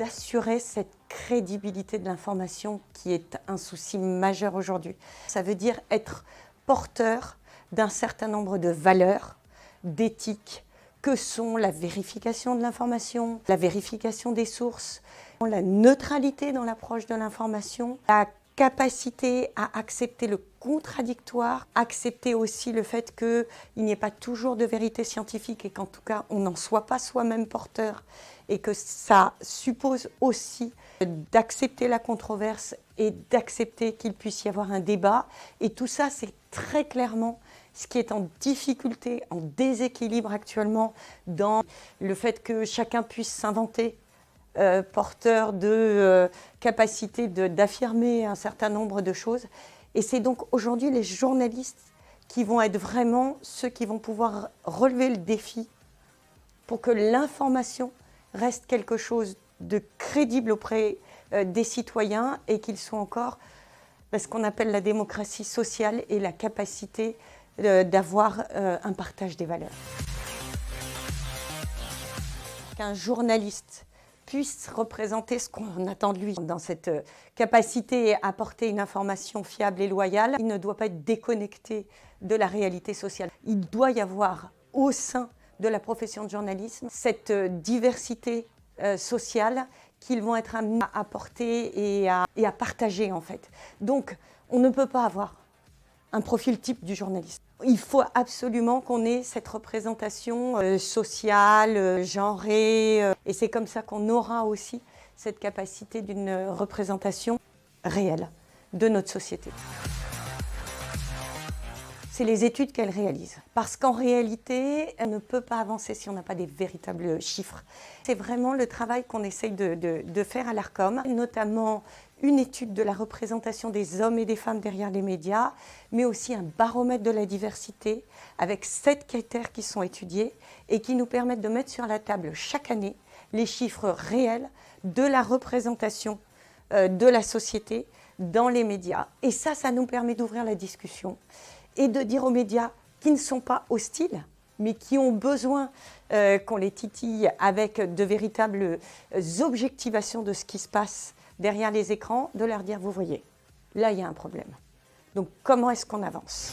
d'assurer cette crédibilité de l'information qui est un souci majeur aujourd'hui. Ça veut dire être porteur d'un certain nombre de valeurs, d'éthique, que sont la vérification de l'information, la vérification des sources, la neutralité dans l'approche de l'information, la capacité à accepter le contradictoire, accepter aussi le fait qu'il n'y ait pas toujours de vérité scientifique et qu'en tout cas on n'en soit pas soi-même porteur et que ça suppose aussi d'accepter la controverse et d'accepter qu'il puisse y avoir un débat. Et tout ça, c'est très clairement ce qui est en difficulté, en déséquilibre actuellement dans le fait que chacun puisse s'inventer porteur de capacité d'affirmer un certain nombre de choses. Et c'est donc aujourd'hui les journalistes qui vont être vraiment ceux qui vont pouvoir relever le défi pour que l'information reste quelque chose de crédible auprès des citoyens et qu'ils soient encore ce qu'on appelle la démocratie sociale et la capacité d'avoir un partage des valeurs. Qu'un journaliste puisse représenter ce qu'on attend de lui dans cette capacité à apporter une information fiable et loyale, il ne doit pas être déconnecté de la réalité sociale. Il doit y avoir au sein de la profession de journalisme cette diversité sociale qu'ils vont être amenés à apporter et à partager en fait. Donc on ne peut pas avoir un profil type du journaliste. Il faut absolument qu'on ait cette représentation sociale, genrée, et c'est comme ça qu'on aura aussi cette capacité d'une représentation réelle de notre société. C'est les études qu'elle réalise. Parce qu'en réalité, elle ne peut pas avancer si on n'a pas des véritables chiffres. C'est vraiment le travail qu'on essaye de faire à l'Arcom, notamment une étude de la représentation des hommes et des femmes derrière les médias, mais aussi un baromètre de la diversité avec 7 critères qui sont étudiés et qui nous permettent de mettre sur la table chaque année les chiffres réels de la représentation de la société dans les médias. Et ça nous permet d'ouvrir la discussion et de dire aux médias qui ne sont pas hostiles, mais qui ont besoin qu'on les titille avec de véritables objectivations de ce qui se passe derrière les écrans, de leur dire, vous voyez, là il y a un problème. Donc comment est-ce qu'on avance ?